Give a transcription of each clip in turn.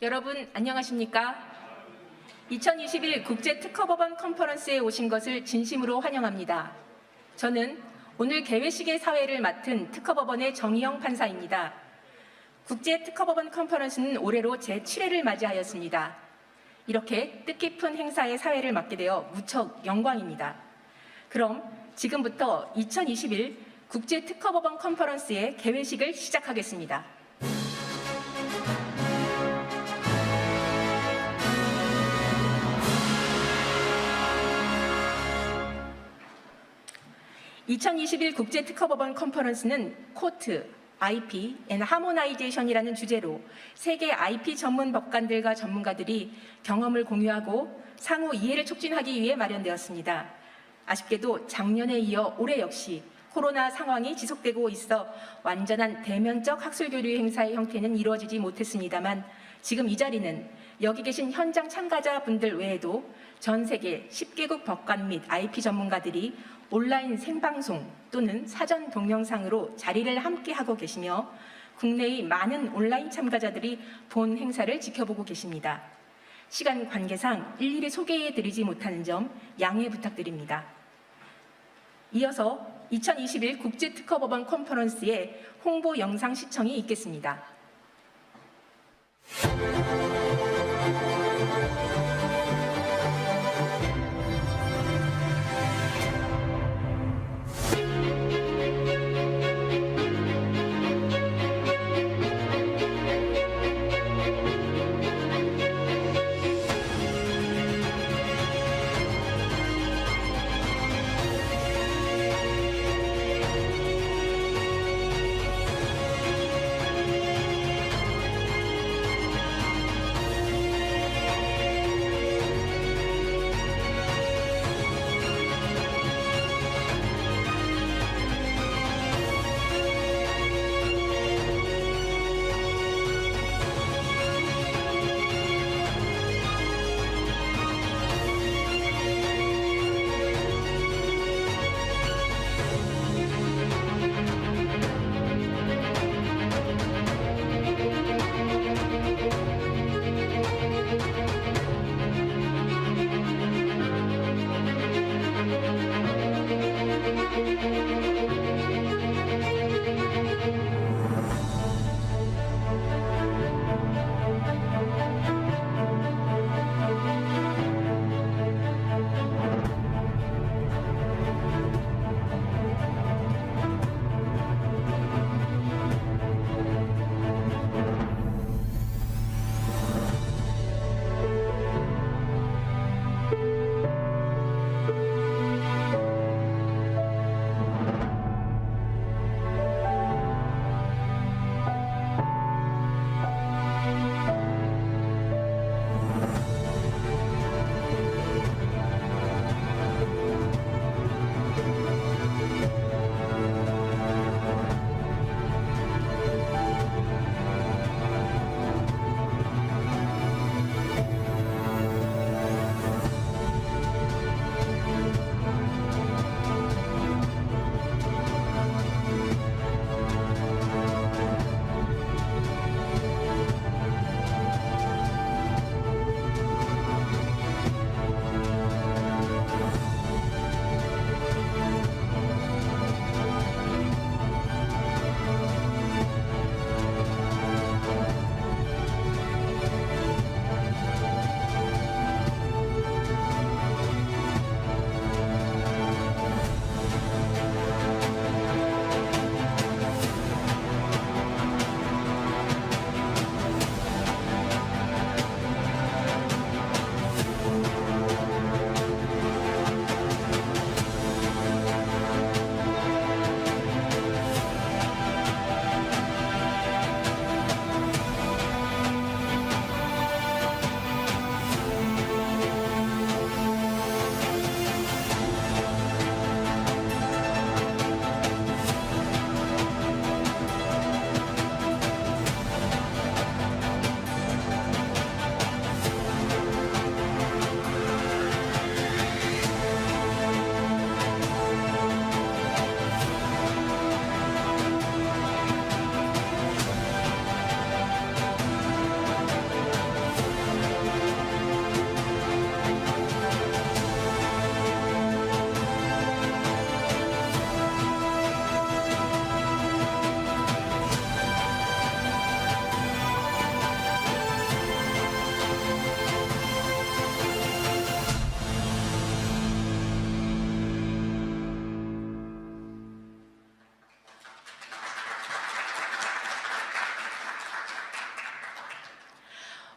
여러분 안녕하십니까? 2021 국제특허법원 컨퍼런스에 오신 것을 진심으로 환영합니다. 저는 오늘 개회식의 사회를 맡은 특허법원의 정희영 판사입니다. 국제특허법원 컨퍼런스는 올해로 제7회를 맞이하였습니다. 이렇게 뜻깊은 행사의 사회를 맡게 되어 무척 영광입니다. 그럼 지금부터 2021 국제특허법원 컨퍼런스의 개회식을 시작하겠습니다. (2021) 국제특허법원 컨퍼런스는 코트, IP 앤 하모나이제이션이라는 주제로 세계 IP 전문 법관들과 전문가들이 경험을 공유하고 상호 이해를 촉진하기 위해 마련되었습니다. 아쉽게도 작년에 이어 올해 역시 코로나 상황이 지속되고 있어 완전한 대면적 학술교류 행사의 형태는 이루어지지 못했습니다만 지금 이 자리는 여기 계신 현장 참가자분들 외에도 전 세계 10개국 법관 및 IP 전문가들이 온라인 생방송 또는 사전 동영상으로 자리를 함께 하고 계시며 국내의 많은 온라인 참가자들이 본 행사를 지켜보고 계십니다. 시간 관계상 일일이 소개해드리지 못하는 점 양해 부탁드립니다. 이어서 2021 국제특허법원 컨퍼런스의 홍보 영상 시청이 있겠습니다.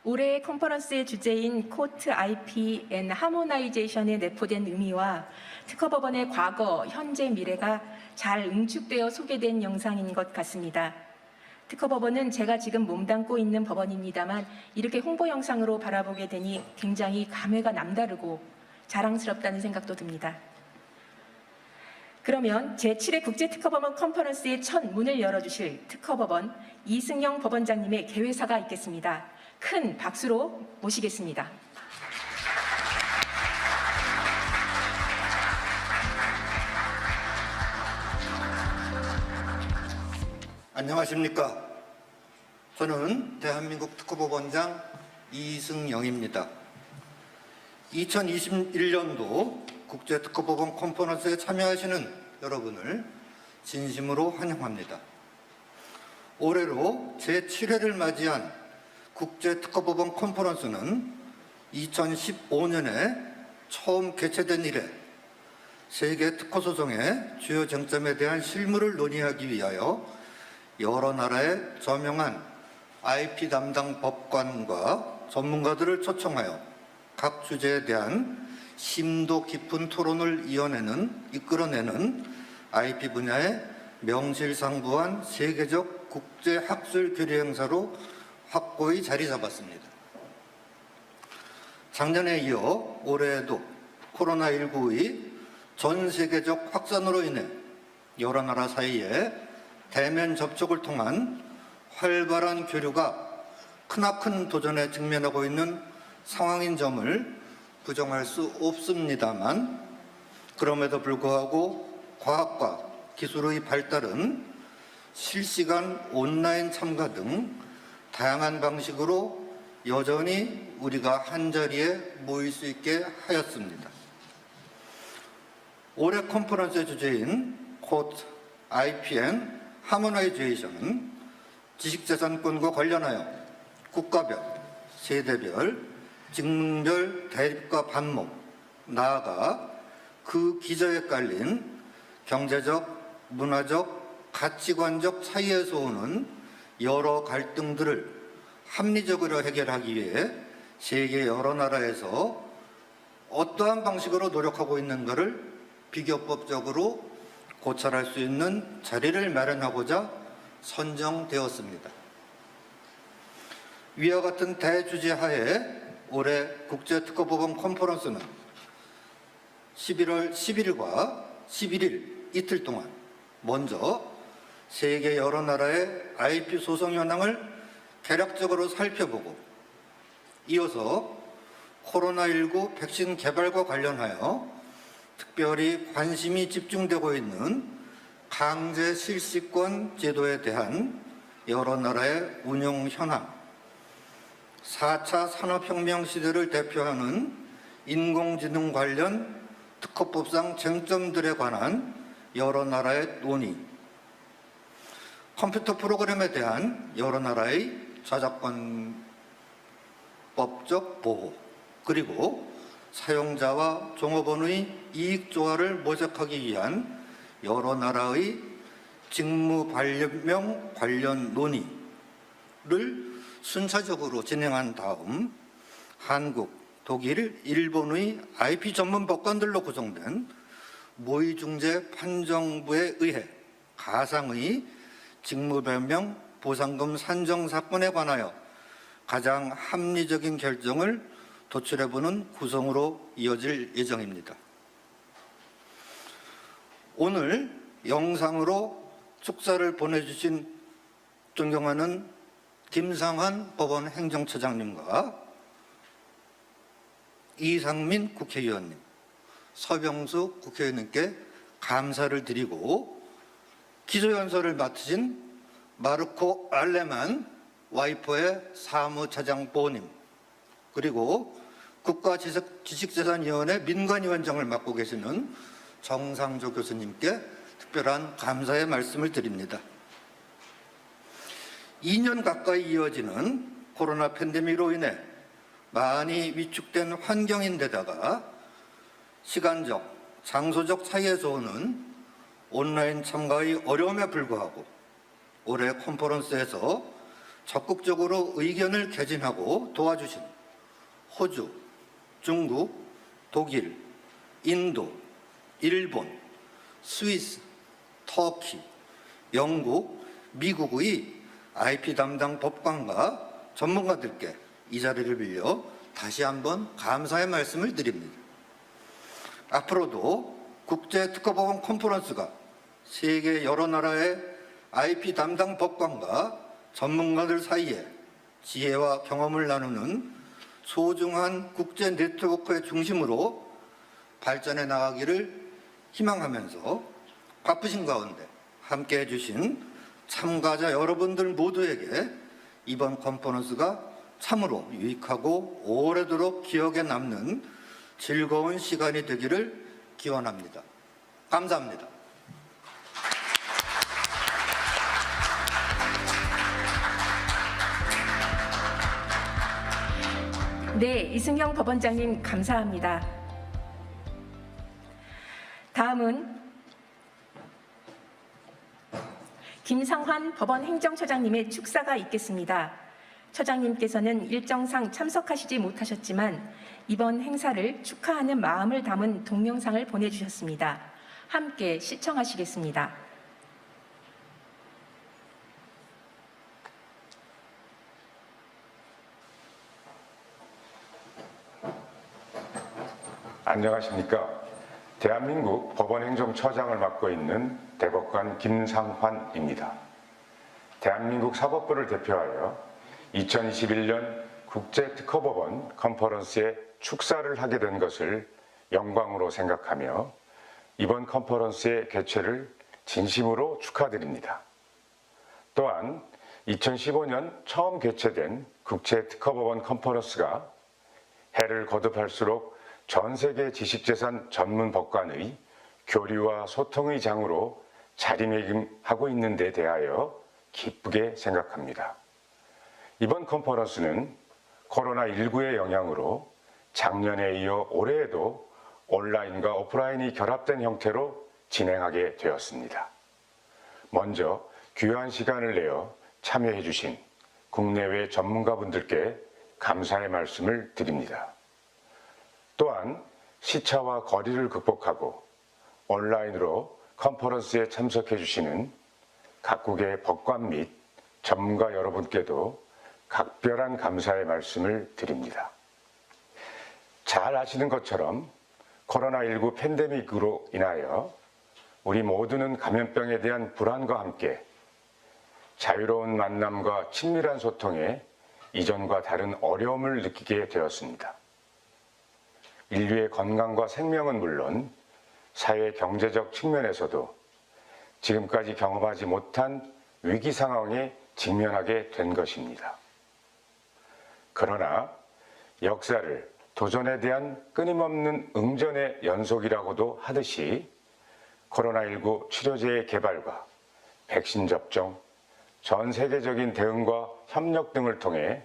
올해의 컨퍼런스의 주제인 코트 IP 앤 하모나이제이션에 내포된 의미와 특허법원의 과거, 현재, 미래가 잘 응축되어 소개된 영상인 것 같습니다. 특허법원은 제가 지금 몸담고 있는 법원입니다만 이렇게 홍보 영상으로 바라보게 되니 굉장히 감회가 남다르고 자랑스럽다는 생각도 듭니다. 그러면 제7회 국제특허법원 컨퍼런스의 첫 문을 열어주실 특허법원 이승영 법원장님의 개회사가 있겠습니다. 큰 박수로 모시겠습니다. 안녕하십니까. 저는 대한민국 특허법원장 이승영입니다. 2021년도 국제특허법원 컨퍼런스에 참여하시는 여러분을 진심으로 환영합니다. 올해로 제7회를 맞이한 국제특허법원 컨퍼런스는 2015년에 처음 개최된 이래 세계 특허소송의 주요 쟁점에 대한 실무를 논의하기 위하여 여러 나라의 저명한 IP 담당 법관과 전문가들을 초청하여 각 주제에 대한 심도 깊은 토론을 이끌어내는 IP 분야의 명실상부한 세계적 국제학술 교류 행사로 확고히 자리 잡았습니다. 작년에 이어 올해에도 코로나19의 전 세계적 확산으로 인해 여러 나라 사이에 대면 접촉을 통한 활발한 교류가 크나큰 도전에 직면하고 있는 상황인 점을 부정할 수 없습니다만, 그럼에도 불구하고 과학과 기술의 발달은 실시간 온라인 참가 등 다양한 방식으로 여전히 우리가 한자리에 모일 수 있게 하였습니다. 올해 컨퍼런스의 주제인 코트 IP 앤 하모나이제이션은 지식재산권과 관련하여 국가별, 세대별, 직능별 대립과 반목, 나아가 그 기저에 깔린 경제적, 문화적, 가치관적 차이에서 오는 여러 갈등들을 합리적으로 해결하기 위해 세계 여러 나라에서 어떠한 방식으로 노력하고 있는가를 비교법적으로 고찰할 수 있는 자리를 마련하고자 선정되었습니다. 위와 같은 대주제 하에 올해 국제특허법원 컨퍼런스는 11월 10일과 11일 이틀 동안 먼저 세계 여러 나라의 IP 소송 현황을 개략적으로 살펴보고, 이어서 코로나19 백신 개발과 관련하여 특별히 관심이 집중되고 있는 강제 실시권 제도에 대한 여러 나라의 운용 현황, 4차 산업혁명 시대를 대표하는 인공지능 관련 특허법상 쟁점들에 관한 여러 나라의 논의, 컴퓨터 프로그램에 대한 여러 나라의 저작권 법적 보호, 그리고 사용자와 종업원의 이익 조화를 모색하기 위한 여러 나라의 직무 발령 관련 논의를 순차적으로 진행한 다음 한국, 독일, 일본의 IP 전문 법관들로 구성된 모의중재 판정부에 의해 가상의 직무변명 보상금 산정 사건에 관하여 가장 합리적인 결정을 도출해보는 구성으로 이어질 예정입니다. 오늘 영상으로 축사를 보내주신 존경하는 김상환 법원 행정처장님과 이상민 국회의원님, 서병수 국회의원님께 감사를 드리고, 기조연설을 맡으신 마르코 알레만 와이퍼의 사무차장 보님, 그리고 국가지식재산위원회 민관위원장을 맡고 계시는 정상조 교수님께 특별한 감사의 말씀을 드립니다. 2년 가까이 이어지는 코로나 팬데믹으로 인해 많이 위축된 환경인데다가 시간적, 장소적 차이에서 오는 온라인 참가의 어려움에 불구하고 올해 컨퍼런스에서 적극적으로 의견을 개진하고 도와주신 호주, 중국, 독일, 인도, 일본, 스위스, 터키, 영국, 미국의 IP 담당 법관과 전문가들께 이 자리를 빌려 다시 한번 감사의 말씀을 드립니다. 앞으로도 국제특허법원 컨퍼런스가 세계 여러 나라의 IP 담당 법관과 전문가들 사이에 지혜와 경험을 나누는 소중한 국제 네트워크의 중심으로 발전해 나가기를 희망하면서 바쁘신 가운데 함께해 주신 참가자 여러분들 모두에게 이번 컨퍼런스가 참으로 유익하고 오래도록 기억에 남는 즐거운 시간이 되기를 기원합니다. 감사합니다. 네, 이승영 법원장님 감사합니다. 다음은 김상환 법원 행정처장님의 축사가 있겠습니다. 처장님께서는 일정상 참석하시지 못하셨지만 이번 행사를 축하하는 마음을 담은 동영상을 보내주셨습니다. 함께 시청하시겠습니다. 안녕하십니까. 대한민국 법원행정처장을 맡고 있는 대법관 김상환입니다. 대한민국 사법부를 대표하여 2021년 국제특허법원 컨퍼런스에 축사를 하게 된 것을 영광으로 생각하며 이번 컨퍼런스의 개최를 진심으로 축하드립니다. 또한 2015년 처음 개최된 국제특허법원 컨퍼런스가 해를 거듭할수록 전 세계 지식재산 전문 법관의 교류와 소통의 장으로 자리매김하고 있는 데 대하여 기쁘게 생각합니다. 이번 컨퍼런스는 코로나19의 영향으로 작년에 이어 올해에도 온라인과 오프라인이 결합된 형태로 진행하게 되었습니다. 먼저 귀한 시간을 내어 참여해 주신 국내외 전문가분들께 감사의 말씀을 드립니다. 또한 시차와 거리를 극복하고 온라인으로 컨퍼런스에 참석해 주시는 각국의 법관 및 전문가 여러분께도 각별한 감사의 말씀을 드립니다. 잘 아시는 것처럼 코로나19 팬데믹으로 인하여 우리 모두는 감염병에 대한 불안과 함께 자유로운 만남과 친밀한 소통에 이전과 다른 어려움을 느끼게 되었습니다. 인류의 건강과 생명은 물론 사회 경제적 측면에서도 지금까지 경험하지 못한 위기 상황에 직면하게 된 것입니다. 그러나 역사를 도전에 대한 끊임없는 응전의 연속이라고도 하듯이 코로나19 치료제의 개발과 백신 접종, 전 세계적인 대응과 협력 등을 통해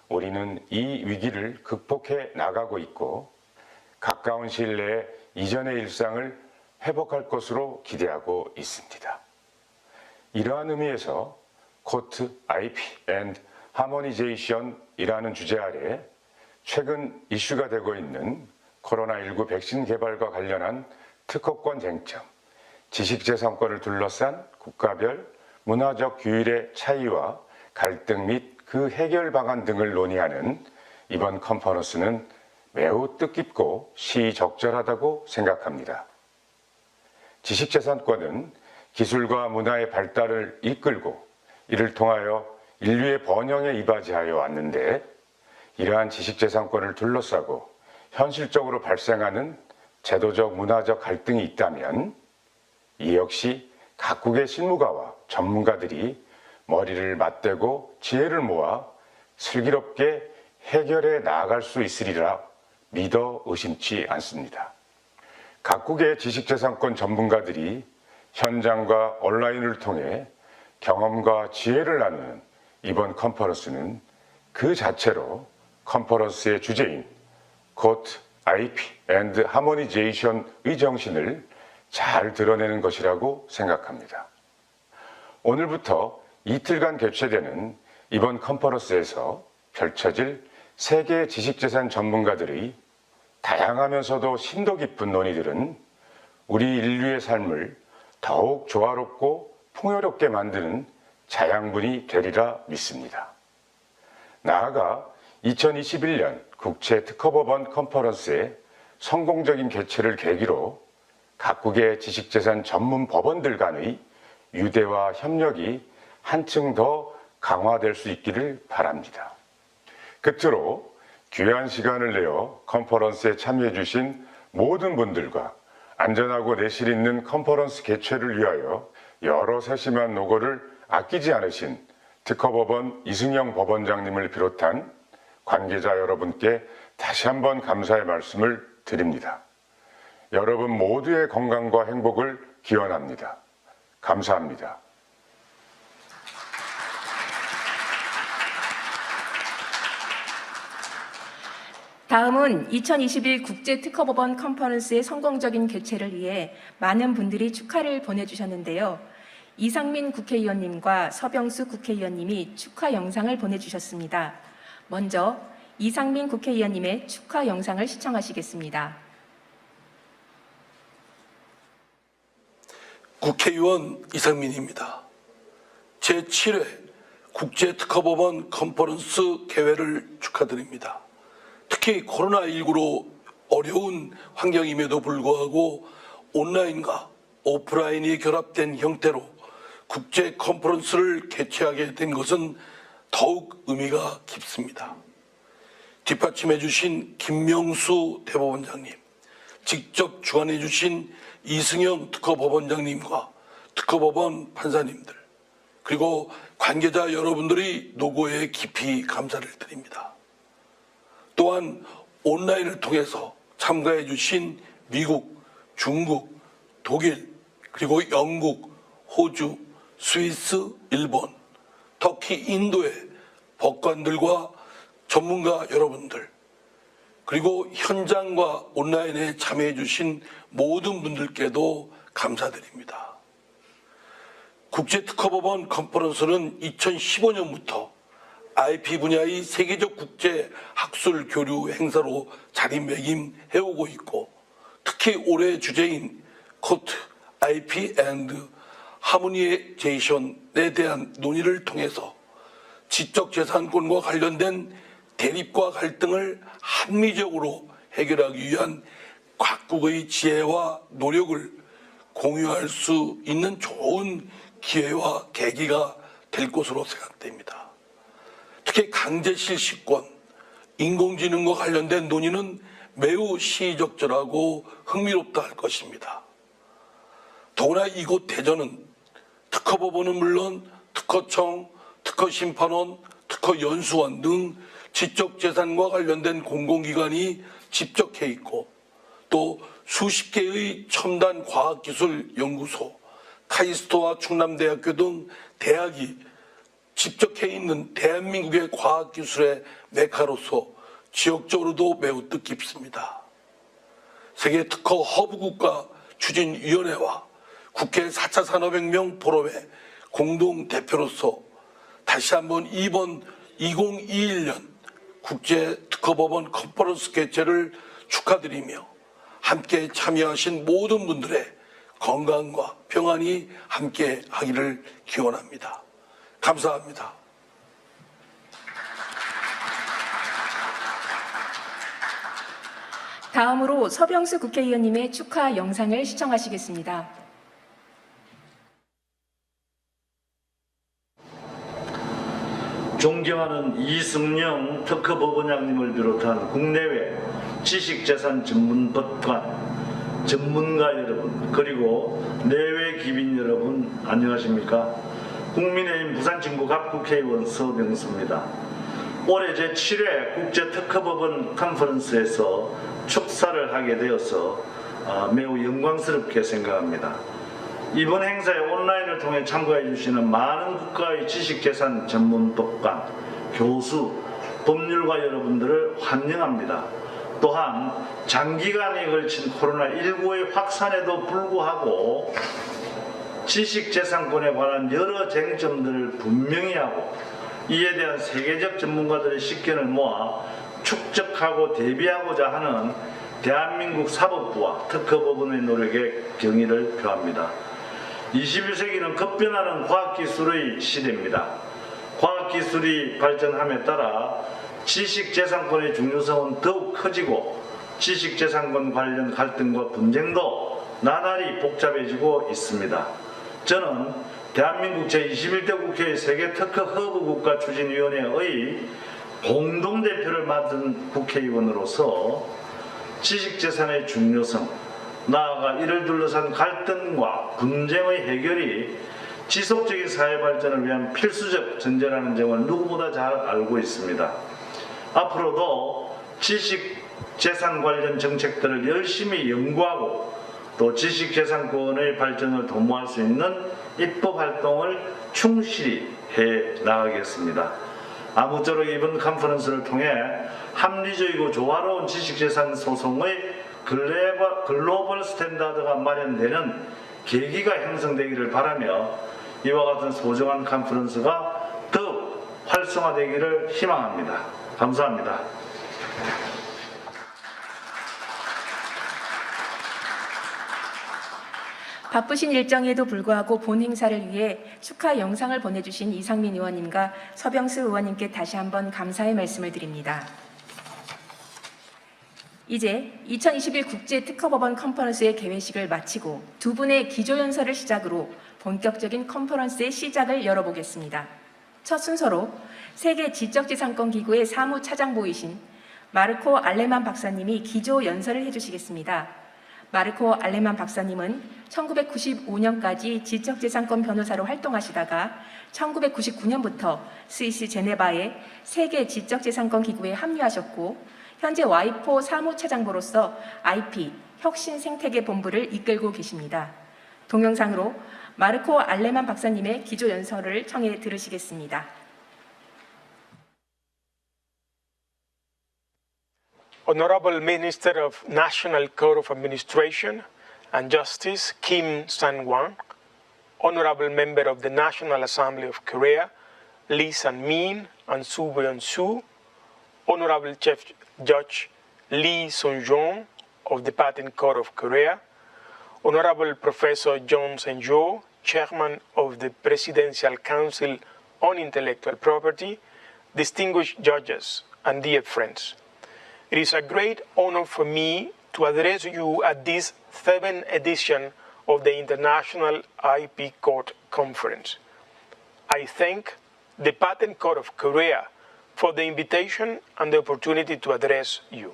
우리는 이 위기를 극복해 나가고 있고 가까운 시일 내에 이전의 일상을 회복할 것으로 기대하고 있습니다. 이러한 의미에서 코트 IP and Harmonization이라는 주제 아래 최근 이슈가 되고 있는 코로나19 백신 개발과 관련한 특허권 쟁점, 지식재산권을 둘러싼 국가별 문화적 규율의 차이와 갈등 및 그 해결 방안 등을 논의하는 이번 컨퍼런스는 매우 뜻깊고 시적절하다고 생각합니다. 지식재산권은 기술과 문화의 발달을 이끌고 이를 통하여 인류의 번영에 이바지하여 왔는데 이러한 지식재산권을 둘러싸고 현실적으로 발생하는 제도적 문화적 갈등이 있다면 이 역시 각국의 실무가와 전문가들이 머리를 맞대고 지혜를 모아 슬기롭게 해결해 나아갈 수 있으리라 믿어 의심치 않습니다. 각국의 지식재산권 전문가들이 현장과 온라인을 통해 경험과 지혜를 나누는 이번 컨퍼런스는 그 자체로 컨퍼런스의 주제인 코트 IP and Harmonization의 정신을 잘 드러내는 것이라고 생각합니다. 오늘부터 이틀간 개최되는 이번 컨퍼런스에서 펼쳐질 세계 지식재산 전문가들의 다양하면서도 심도 깊은 논의들은 우리 인류의 삶을 더욱 조화롭고 풍요롭게 만드는 자양분이 되리라 믿습니다. 나아가 2021년 국제특허법원 컨퍼런스의 성공적인 개최를 계기로 각국의 지식재산 전문 법원들 간의 유대와 협력이 한층 더 강화될 수 있기를 바랍니다. 끝으로 귀한 시간을 내어 컨퍼런스에 참여해 주신 모든 분들과 안전하고 내실 있는 컨퍼런스 개최를 위하여 여러 세심한 노고를 아끼지 않으신 특허법원 이승영 법원장님을 비롯한 관계자 여러분께 다시 한번 감사의 말씀을 드립니다. 여러분 모두의 건강과 행복을 기원합니다. 감사합니다. 다음은 2021 국제특허법원 컨퍼런스의 성공적인 개최를 위해 많은 분들이 축하를 보내주셨는데요. 이상민 국회의원님과 서병수 국회의원님이 축하 영상을 보내주셨습니다. 먼저 이상민 국회의원님의 축하 영상을 시청하시겠습니다. 국회의원 이상민입니다. 제7회 국제특허법원 컨퍼런스 개회를 축하드립니다. 특히 코로나19로 어려운 환경임에도 불구하고 온라인과 오프라인이 결합된 형태로 국제 컨퍼런스를 개최하게 된 것은 더욱 의미가 깊습니다. 뒷받침해 주신 김명수 대법원장님, 직접 주관해 주신 이승영 특허법원장님과 특허법원 판사님들, 그리고 관계자 여러분들의 노고에 깊이 감사를 드립니다. 또한 온라인을 통해서 참가해 주신 미국, 중국, 독일, 그리고 영국, 호주, 스위스, 일본, 터키, 인도의 법관들과 전문가 여러분들, 그리고 현장과 온라인에 참여해 주신 모든 분들께도 감사드립니다. 국제특허법원 컨퍼런스는 2015년부터 IP 분야의 세계적 국제 학술 교류 행사로 자리매김해오고 있고, 특히 올해 주제인 코트, IP 앤드 하모니제이션에 대한 논의를 통해서 지적재산권과 관련된 대립과 갈등을 합리적으로 해결하기 위한 각국의 지혜와 노력을 공유할 수 있는 좋은 기회와 계기가 될 것으로 생각됩니다. 특히 강제실시권, 인공지능과 관련된 논의는 매우 시의적절하고 흥미롭다 할 것입니다. 더구나 이곳 대전은 특허법원은 물론 특허청, 특허심판원, 특허연수원 등 지적재산과 관련된 공공기관이 집적해 있고, 또 수십 개의 첨단 과학기술연구소, 카이스트와 충남대학교 등 대학이 집적해 있는 대한민국의 과학기술의 메카로서 지역적으로도 매우 뜻깊습니다. 세계 특허 허브 국가 추진위원회와 국회 4차 산업혁명 포럼의 공동대표로서 다시 한번 이번 2021년 국제특허법원 컨퍼런스 개최를 축하드리며 함께 참여하신 모든 분들의 건강과 평안이 함께 하기를 기원합니다. 감사합니다. 다음으로 서병수 국회의원님의 축하 영상을 시청하시겠습니다. 존경하는 이승영 특허법원장님을 비롯한 국내외 지식재산 전문법관, 전문가 여러분, 그리고 내외 기빈 여러분, 안녕하십니까? 국민의힘 부산진구 갑국회의원 서병수입니다. 올해 제7회 국제특허법원 컨퍼런스에서 축사를 하게 되어서 매우 영광스럽게 생각합니다. 이번 행사에 온라인을 통해 참가해 주시는 많은 국가의 지식재산 전문법관, 교수, 법률가 여러분들을 환영합니다. 또한 장기간에 걸친 코로나19의 확산에도 불구하고 지식재산권에 관한 여러 쟁점들을 분명히 하고 이에 대한 세계적 전문가들의 식견을 모아 축적하고 대비하고자 하는 대한민국 사법부와 특허법원의 노력에 경의를 표합니다. 21세기는 급변하는 과학기술의 시대입니다. 과학기술이 발전함에 따라 지식재산권의 중요성은 더욱 커지고 지식재산권 관련 갈등과 분쟁도 나날이 복잡해지고 있습니다. 저는 대한민국 제21대 국회의 세계특허허브국가 추진위원회의 공동대표를 맡은 국회의원으로서 지식재산의 중요성, 나아가 이를 둘러싼 갈등과 분쟁의 해결이 지속적인 사회 발전을 위한 필수적 전제라는 점을 누구보다 잘 알고 있습니다. 앞으로도 지식재산 관련 정책들을 열심히 연구하고 또 지식재산권의 발전을 도모할 수 있는 입법 활동을 충실히 해 나가겠습니다. 아무쪼록 이번 컨퍼런스를 통해 합리적이고 조화로운 지식재산 소송의 글로벌 스탠다드가 마련되는 계기가 형성되기를 바라며 이와 같은 소중한 컨퍼런스가 더욱 활성화되기를 희망합니다. 감사합니다. 바쁘신 일정에도 불구하고 본 행사를 위해 축하 영상을 보내주신 이상민 의원님과 서병수 의원님께 다시 한번 감사의 말씀을 드립니다. 이제 2021 국제특허법원 컨퍼런스의 개회식을 마치고 두 분의 기조연설을 시작으로 본격적인 컨퍼런스의 시작을 열어보겠습니다. 첫 순서로 세계지적재산권기구의 사무차장보이신 마르코 알레만 박사님이 기조연설을 해주시겠습니다. 마르코 알레만 박사님은 1995년까지 지적재산권 변호사로 활동하시다가 1999년부터 스위스 제네바의 세계지적재산권기구에 합류하셨고 현재 와이포 사무차장보로서 IP 혁신생태계본부를 이끌고 계십니다. 동영상으로 마르코 알레만 박사님의 기조연설을 청해 들으시겠습니다. Honorable Minister of National Code of Administration and Justice Kim Sang-won, Honorable Member of the National Assembly of Korea Lee San-min and Soo Byun-soo, Honorable Chief Judge Lee Sun-jong of the Patent Court of Korea, Honorable Professor John Sen-jo, Chairman of the Presidential Council on Intellectual Property, distinguished judges and dear friends. It is a great honor for me to address you at this 7th edition of the International IP Court Conference. I thank the Patent Court of Korea for the invitation and the opportunity to address you.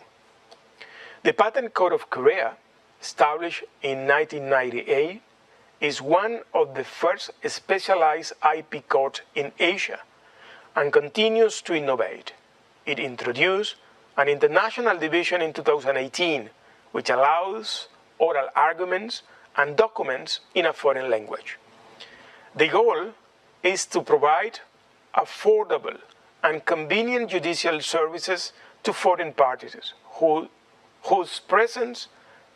The Patent Court of Korea, established in 1998, is one of the first specialized IP courts in Asia and continues to innovate. It introduced an international division in 2018, which allows oral arguments and documents in a foreign language. The goal is to provide affordable and convenient judicial services to foreign parties whose presence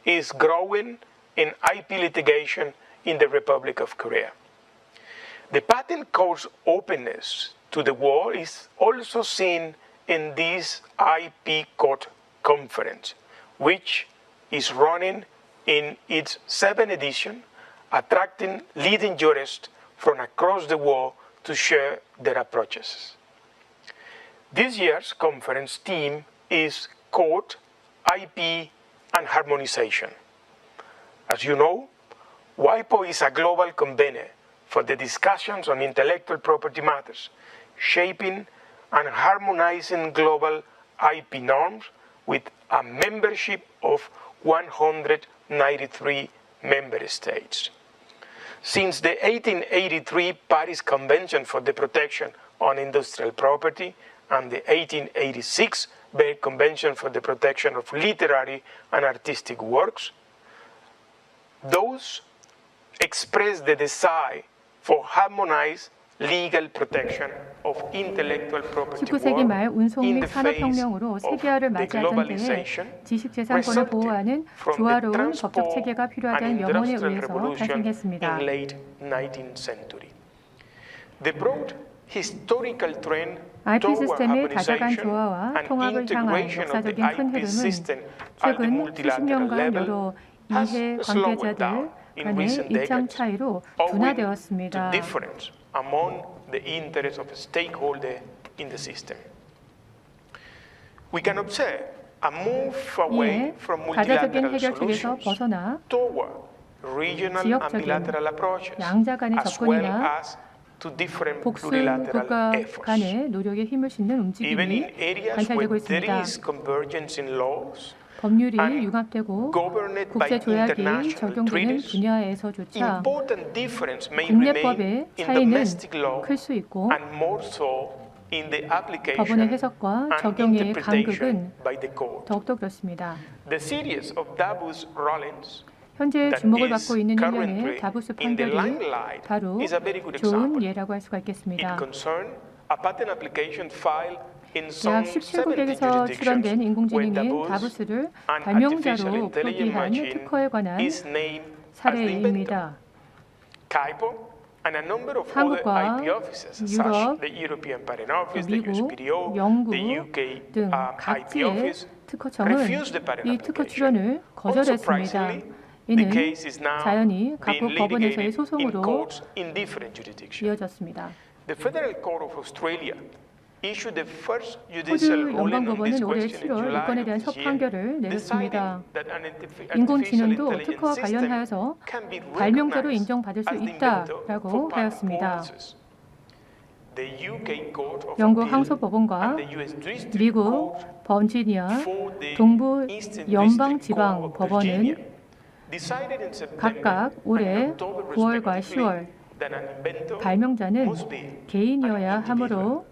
is growing in IP litigation in the Republic of Korea. The Patent Court's openness to the world is also seen in this IP Court Conference, which is running in its 7th edition, attracting leading jurists from across the world to share their approaches. This year's conference theme is Court, IP, and Harmonization. As you know, WIPO is a global convener for the discussions on intellectual property matters, shaping and harmonizing global IP norms with a membership of 193 member states. Since the 1883 Paris Convention for the Protection on Industrial Property and the 1886 Berne Convention for the Protection of Literary and Artistic Works, those express the desire for harmonized legal protection of intellectual property 19세기 말 in 운송 및 the face 산업혁명으로 of 세계화를 the 맞이하던 때에 globalization 지식재산권을 보호하는 from the 조화로운 transport 법적 체계가 and 필요하다는 염원에 industrial 의해서 revolution 탄생했습니다. in late 19th century. The broad historical trend IP toward 시스템의 다자간 harmonization 조화와 and 통합을 향한 integration of the 역사적인 큰 IP 흐름은 system at the 최근 multilateral 70년간 level 여러 has 이해 slowed 관계자들 down in 간의 recent 입장 decades, 차이로 owing to 둔화되었습니다. difference among the interests of stakeholders in the system. We can observe a move away 이에 from 다자적인 multilateral 해결책에서 solutions 벗어나 toward regional and 지역적인 bilateral approaches, 양자 간의 as well 접근이나 as to different 복수 plurilateral 국가 efforts. 간의 노력에 힘을 싣는 Even in 움직임이 areas 관찰되고 where there 있습니다. is convergence in laws, 법률이 and 융합되고 governed by 국제 조약이 international 적용되는 treaties, 분야에서조차 important difference may remain 국내법의 in 차이는 domestic law 클 수 있고 and more so in the application 법원의 해석과 and 적용의 interpretation 간극은 by the court. 더욱더 그렇습니다. The series of Davos rulings 현재 that 주목을 is 받고 있는 일련의 currently 다보스 in the 판결이 limelight 바로 is a very good 좋은 example. 예라고 할 수가 It 있겠습니다. concerned a patent application filed in 약 some 17국에서 70 출원된 jurisdictions 인공지능인 where 다보스를 an 발명자로 artificial intelligence 표기한 machine 특허에 관한 is named as the inventor. 사례입니다. CAIPO and a number of other 한국과 IP offices, such 유럽, the European Patent Office, the 미국, USPTO, 영국 the UK 등 IP 각지의 Office, 특허청은 refused the patent 이 특허 application. 출원을 거절했습니다. Unsurprisingly, the 이는 case is now 자연히 각국 being 법원에서의 litigated in 소송으로 courts in different jurisdictions. 이어졌습니다. The Federal Court of Australia issued the first 호주 judicial ruling on this 연방법원은 올해 question in 7월 July 이건에 of 대한 this 첫 year, 판결을 deciding 내렸습니다. that an artificial 인공지능도 intelligence 특허와 system 관련하여서 can be 발명자로 recognized 인정받을 수 as the inventor 있다라고 for patent 하였습니다. purposes. The UK Court of 영국 Appeal 항소법원과 and the US District 미국 Court 버지니아 for the 동부 Eastern 연방 District 지방 Court of 법원은 Virginia decided in September 각각 올해 and October 9월과 respectively 10월 that an inventor 발명자는 must be 개인이어야 an 하므로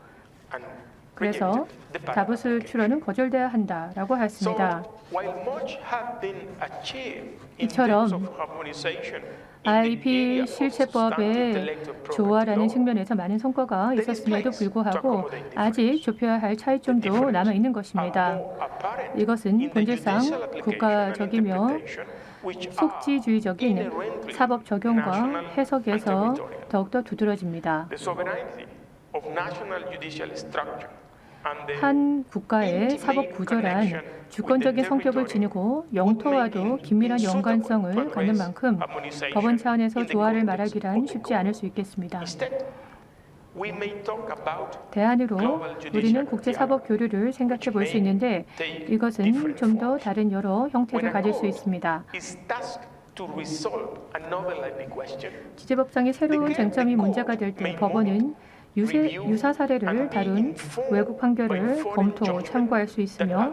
and 그래서 rejected the patent 다보스 application. 출원은 거절돼야 한다라고 하였습니다. So, while much has been achieved in 이처럼 terms of harmonization in the IP area of 실체법의 intellectual property 조화라는 law, 측면에서 많은 성과가 있었음에도 불구하고 아직 좁혀야 할 차이점도 남아 있는 것입니다. are more apparent 이것은 in the 본질상 judicial application and 국가적이며 interpretation, which are 속지주의적인 inherently 사법 적용과 national 해석에서 and territorial. 더욱더 두드러집니다. The sovereignty of national judicial structure and the 한 국가의 intimate 사법 구조란 connection 주권적인 with the 성격을 territory 지니고 would 영토와도 make it 긴밀한 insuitable 연관성을 to 갖는 address 만큼 harmonization 법원 차원에서 in the 조화를 context 말하기란 of the 쉽지 court. 않을 수 있겠습니다. Instead, we may talk about 대안으로 global judicial 우리는 국제사법 교류를 생각해 볼 수 있는데 이것은 좀 더 다른 여러 형태를 가질 수 있습니다. is tasked to resolve a novel IP question. 지제법상의 새로운 쟁점이 문제가 될 때 법원은 유사 사례를 다룬 외국 판결을 검토, 참고할 수 있으며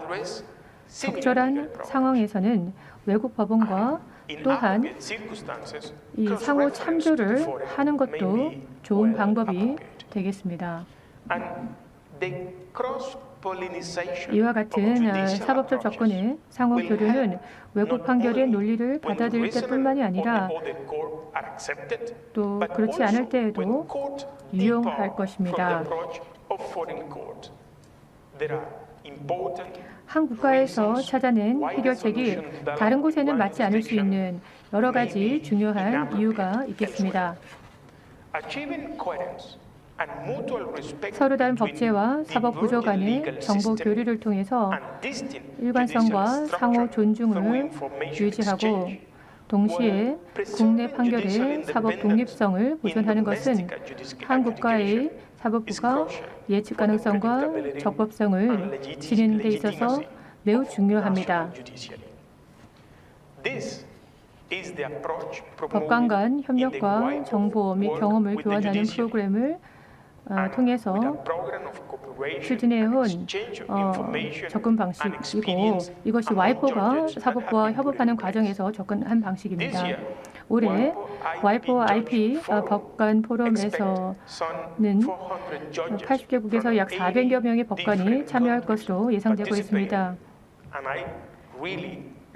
적절한 상황에서는 외국 법원과 또한 이 상호 참조를 하는 것도 좋은 방법이 되겠습니다. 이와 같은 사법적 접근의 상호 교류는 외국 판결의 논리를 받아들일 때뿐만이 아니라 또 그렇지 않을 때에도 유용할 것입니다. 한 국가에서 찾아낸 해결책이 다른 곳에는 맞지 않을 수 있는 여러 가지 중요한 이유가 있겠습니다. 서로 다른 법제와 사법 구조 간의 정보 교류를 통해서 일관성과 상호 존중을 유지하고 동시에 국내 판결의 사법 독립성을 보존하는 것은 한 국가의 사법부가 예측 가능성과 적법성을 지니는 데 있어서 매우 중요합니다. 법관 간 협력과 정보 및 경험을 교환하는 프로그램을 통해서 추진해온 접근 방식이고 이것이 와이포가 사법부와 협업하는 과정에서 접근한 방식입니다. 올해 와이포 IP 법관 포럼에서는 80개국에서 약 400여 명의 법관이 참여할 것으로 예상되고 있습니다.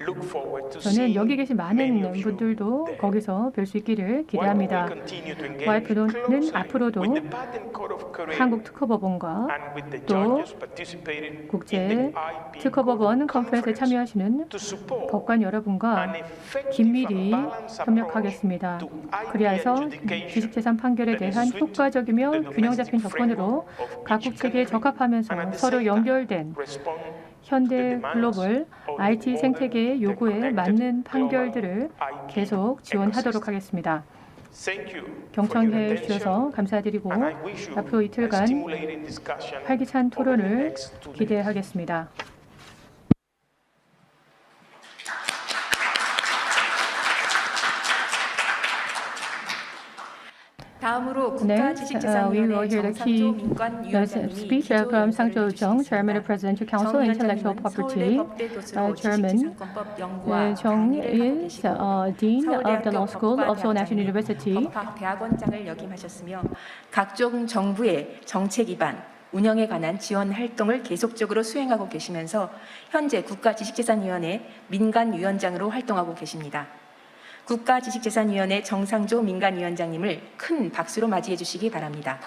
look forward to 저는 seeing 여기 계신 many 많은 of you 분들도 there. 거기서 뵐 수 있기를 기대합니다. While we continue to engage 와이프는 closely 앞으로도 with the Patent Court of Korea 한국 특허법원과 and with the 또 judges participating in 국제 the IP 특허법원 Court 컨퍼런스에 Conference 참여하시는 to support 법관 an 여러분과 effective 긴밀히 and balanced 협력하겠습니다. approach to IP 그리하여 adjudication 지식재산 판결에 that is 대한 suited 효과적이며 to the 균형 잡힌 domestic 접근으로 framework of 각국 each 체계에 country 적합하면서 and at the 서로 same time 연결된 respond 현대 글로벌 IT 생태계의 요구에 맞는 판결들을 계속 지원하도록 하겠습니다. Thank you for your 경청해 attention, 주셔서 감사드리고 and I wish you 앞으로 a 이틀간 stimulating discussion 활기찬 over the 토론을 next 2 days. 기대하겠습니다. 다음으로 Next, we 국가지식재산위원회 will hear the 정상조 key 민관위원장님이 speech from Sangjo Jung, Chairman of Presidential Council on Intellectual Property. Chairman Jung is Dean of the Law School of Seoul National University. 법학대학원장을 역임하셨으며 각종 정부의 정책 기반 운영에 관한 지원 활동을 계속적으로 수행하고 계시면서 현재 국가지식재산위원회 민간위원장으로 활동하고 계십니다. 국가지식재산위원회 정상조 민간위원장님을 큰 박수로 맞이해 주시기 바랍니다.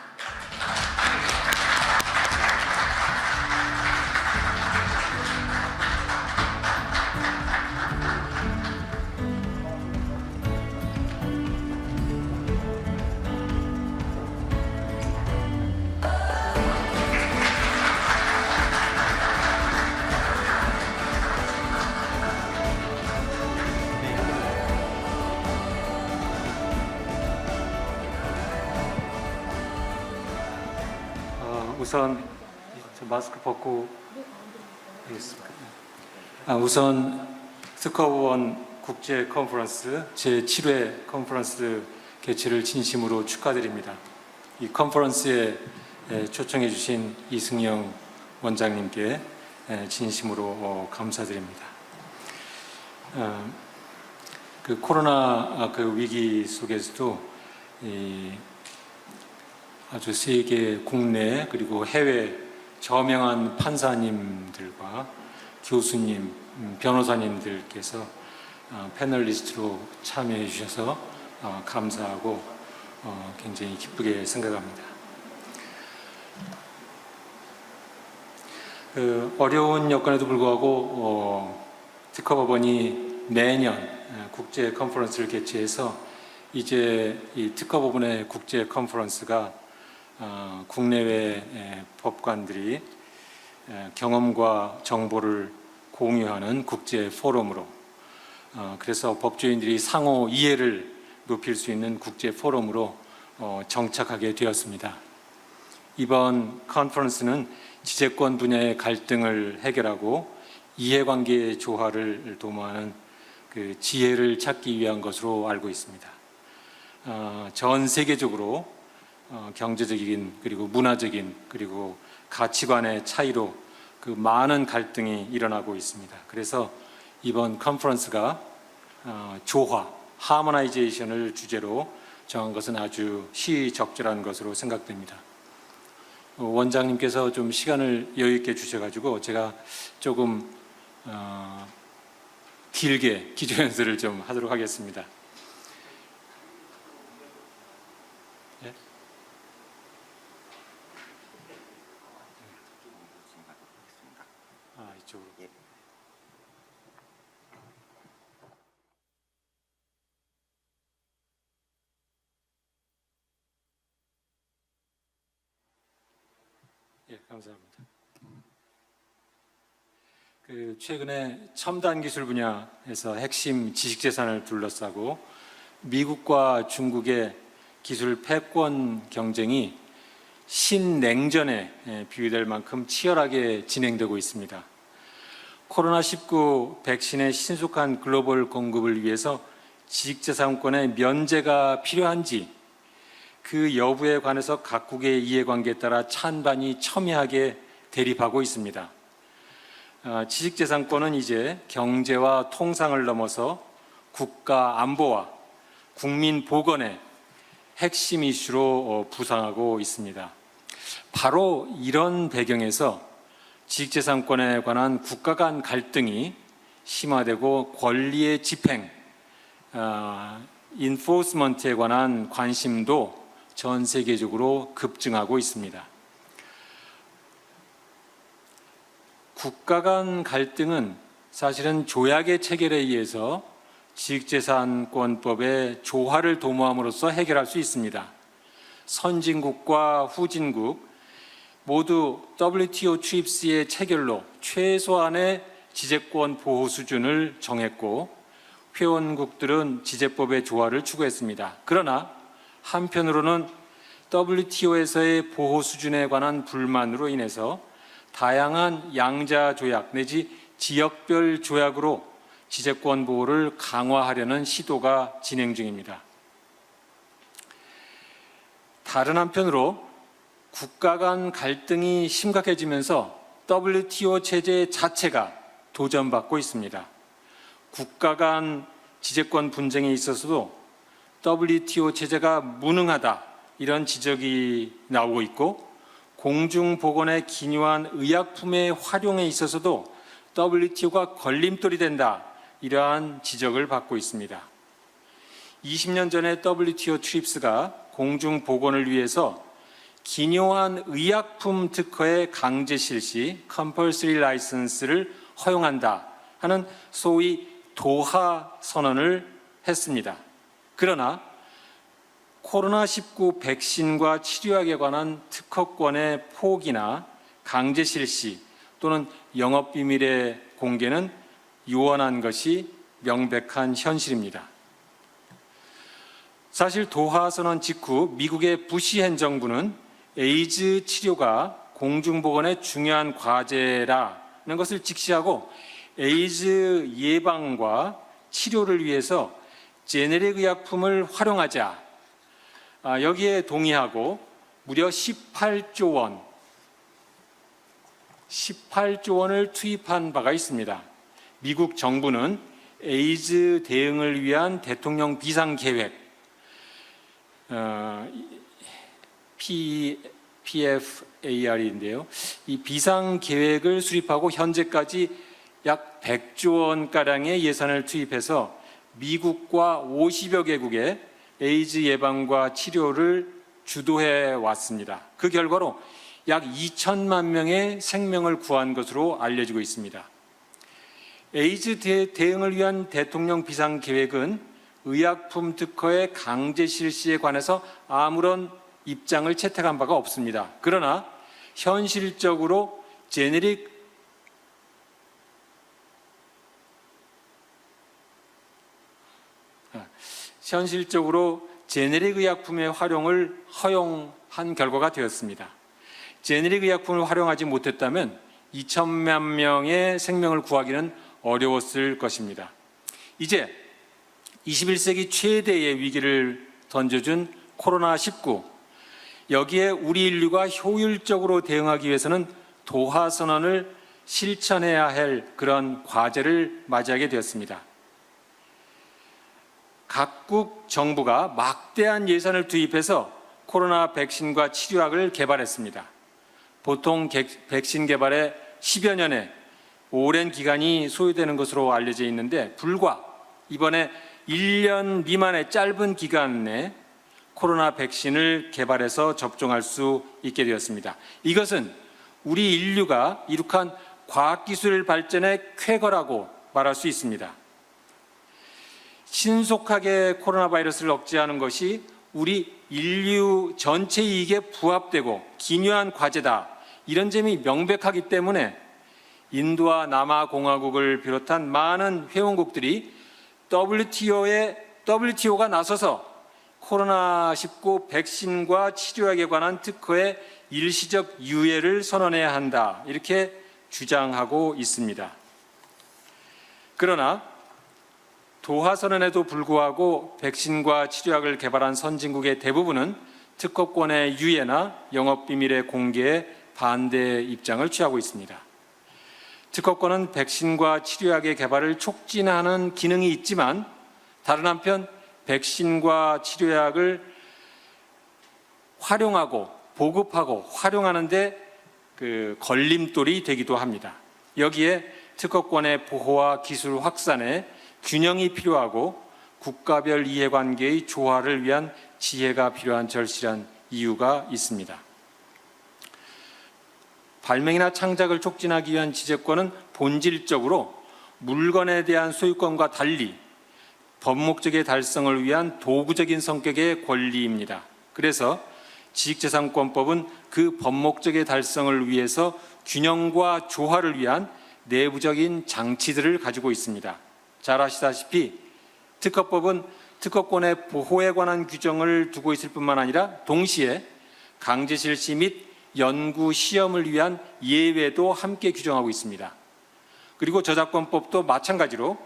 우선 저 마스크 벗고 하겠습니다. 우선 특허원 국제 컨퍼런스 제7회 컨퍼런스 개최를 진심으로 축하드립니다. 이 컨퍼런스에 초청해 주신 이승영 원장님께 진심으로 감사드립니다. 그 코로나 그 위기 속에서도 아주 세계 국내 그리고 해외 저명한 판사님들과 교수님, 변호사님들께서 패널리스트로 참여해 주셔서 감사하고 굉장히 기쁘게 생각합니다. 어려운 여건에도 불구하고 특허법원이 매년 국제 컨퍼런스를 개최해서 이제 이 특허법원의 국제 컨퍼런스가 국내외 법관들이 경험과 정보를 공유하는 국제 포럼으로 그래서 법조인들이 상호 이해를 높일 수 있는 국제 포럼으로 정착하게 되었습니다. 이번 컨퍼런스는 지재권 분야의 갈등을 해결하고 이해관계 조화를 도모하는 그 지혜를 찾기 위한 것으로 알고 있습니다. 전 세계적으로 경제적인 그리고 문화적인 그리고 가치관의 차이로 그 많은 갈등이 일어나고 있습니다. 그래서 이번 컨퍼런스가 조화, 하모나이제이션을 주제로 정한 것은 아주 시적절한 것으로 생각됩니다. 원장님께서 좀 시간을 여유 있게 주셔가지고 제가 조금 길게 기조연설을 좀 하도록 하겠습니다. 이쪽으로. 감사합니다. 최근에 첨단 기술 분야에서 핵심 지식재산을 둘러싸고 미국과 중국의 기술 패권 경쟁이 신냉전에 비유될 만큼 치열하게 진행되고 있습니다. 코로나19 백신의 신속한 글로벌 공급을 위해서 지식재산권의 면제가 필요한지 그 여부에 관해서 각국의 이해관계에 따라 찬반이 첨예하게 대립하고 있습니다. 지식재산권은 이제 경제와 통상을 넘어서 국가 안보와 국민 보건의 핵심 이슈로 부상하고 있습니다. 바로 이런 배경에서 지식재산권에 관한 국가 간 갈등이 심화되고 권리의 집행, 인포스먼트에 관한 관심도 전 세계적으로 급증하고 있습니다. 국가 간 갈등은 사실은 조약의 체결에 의해서 지식재산권법의 조화를 도모함으로써 해결할 수 있습니다. 선진국과 후진국 모두 WTO TRIPS의 체결로 최소한의 지재권 보호 수준을 정했고 회원국들은 지재법의 조화를 추구했습니다. 그러나 한편으로는 WTO에서의 보호 수준에 관한 불만으로 인해서 다양한 양자 조약 내지 지역별 조약으로 지재권 보호를 강화하려는 시도가 진행 중입니다. 다른 한편으로 국가 간 갈등이 심각해지면서 WTO 체제 자체가 도전받고 있습니다. 국가 간 지재권 분쟁에 있어서도 WTO 체제가 무능하다 이런 지적이 나오고 있고 공중보건의 기묘한 의약품의 활용에 있어서도 WTO가 걸림돌이 된다 이러한 지적을 받고 있습니다. 20년 전에 WTO TRIPS가 공중보건을 위해서 기묘한 의약품 특허의 강제 실시 (compulsory license를) 허용한다 하는 소위 도하 선언을 했습니다. 그러나 코로나19 백신과 치료약에 관한 특허권의 포기나 강제 실시 또는 영업비밀의 공개는 유언한 것이 명백한 현실입니다. 사실 도하 선언 직후 미국의 부시 행정부는 에이즈 치료가 공중보건의 중요한 과제라는 것을 직시하고 에이즈 예방과 치료를 위해서 제네릭 의약품을 활용하자 여기에 동의하고 무려 18조 원을 투입한 바가 있습니다. 미국 정부는 에이즈 대응을 위한 대통령 비상계획 PFAR인데요. 이 비상계획을 수립하고 현재까지 약 100조 원가량의 예산을 투입해서 미국과 50여 개국의 에이즈 예방과 치료를 주도해 왔습니다. 그 결과로 약 2천만 명의 생명을 구한 것으로 알려지고 있습니다. 에이즈 대응을 위한 대통령 비상계획은 의약품 특허의 강제 실시에 관해서 아무런 입장을 채택한 바가 없습니다. 그러나 현실적으로 제네릭 의약품의 활용을 허용한 결과가 되었습니다. 제네릭 의약품을 활용하지 못했다면 2천만 명의 생명을 구하기는 어려웠을 것입니다. 이제 21세기 최대의 위기를 던져준 코로나19, 여기에 우리 인류가 효율적으로 대응하기 위해서는 도하 선언을 실천해야 할 그런 과제를 맞이하게 되었습니다. 각국 정부가 막대한 예산을 투입해서 코로나 백신과 치료약을 개발했습니다. 보통 백신 개발에 10여 년의 오랜 기간이 소요되는 것으로 알려져 있는데 불과 이번에 1년 미만의 짧은 기간 내 코로나 백신을 개발해서 접종할 수 있게 되었습니다. 이것은 우리 인류가 이룩한 과학기술 발전의 쾌거라고 말할 수 있습니다. 신속하게 코로나 바이러스를 억제하는 것이 우리 인류 전체 이익에 부합되고 기묘한 과제다. 이런 점이 명백하기 때문에 인도와 남아공화국을 비롯한 많은 회원국들이 WTO가 나서서 코로나19 백신과 치료약에 관한 특허의 일시적 유예를 선언해야 한다. 이렇게 주장하고 있습니다. 그러나 도하 선언에도 불구하고 백신과 치료약을 개발한 선진국의 대부분은 특허권의 유예나 영업비밀의 공개에 반대 입장을 취하고 있습니다. 특허권은 백신과 치료약의 개발을 촉진하는 기능이 있지만 다른 한편 백신과 치료약을 활용하고 보급하고 활용하는 데 걸림돌이 되기도 합니다. 여기에 특허권의 보호와 기술 확산에 균형이 필요하고 국가별 이해관계의 조화를 위한 지혜가 필요한 절실한 이유가 있습니다. 발명이나 창작을 촉진하기 위한 지재권은 본질적으로 물건에 대한 소유권과 달리 법목적의 달성을 위한 도구적인 성격의 권리입니다. 그래서 지식재산권법은 그 법목적의 달성을 위해서 균형과 조화를 위한 내부적인 장치들을 가지고 있습니다. 잘 아시다시피 특허법은 특허권의 보호에 관한 규정을 두고 있을 뿐만 아니라 동시에 강제 실시 및 연구 시험을 위한 예외도 함께 규정하고 있습니다. 그리고 저작권법도 마찬가지로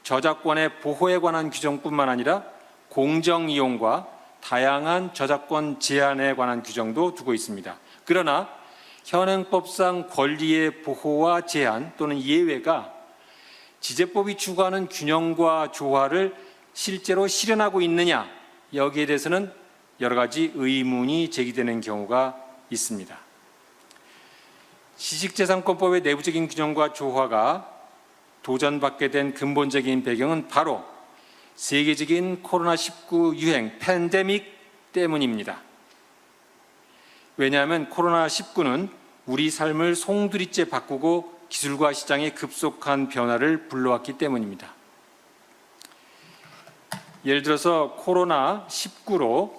저작권의 보호에 관한 규정뿐만 아니라 공정 이용과 다양한 저작권 제한에 관한 규정도 두고 있습니다. 그러나 현행법상 권리의 보호와 제한 또는 예외가 지재법이 추구하는 균형과 조화를 실제로 실현하고 있느냐, 여기에 대해서는 여러 가지 의문이 제기되는 경우가 있습니다. 지식재산권법의 내부적인 균형과 조화가 도전받게 된 근본적인 배경은 바로 세계적인 코로나19 유행 팬데믹 때문입니다. 왜냐하면 코로나19는 우리 삶을 송두리째 바꾸고 기술과 시장의 급속한 변화를 불러왔기 때문입니다. 예를 들어서 코로나19로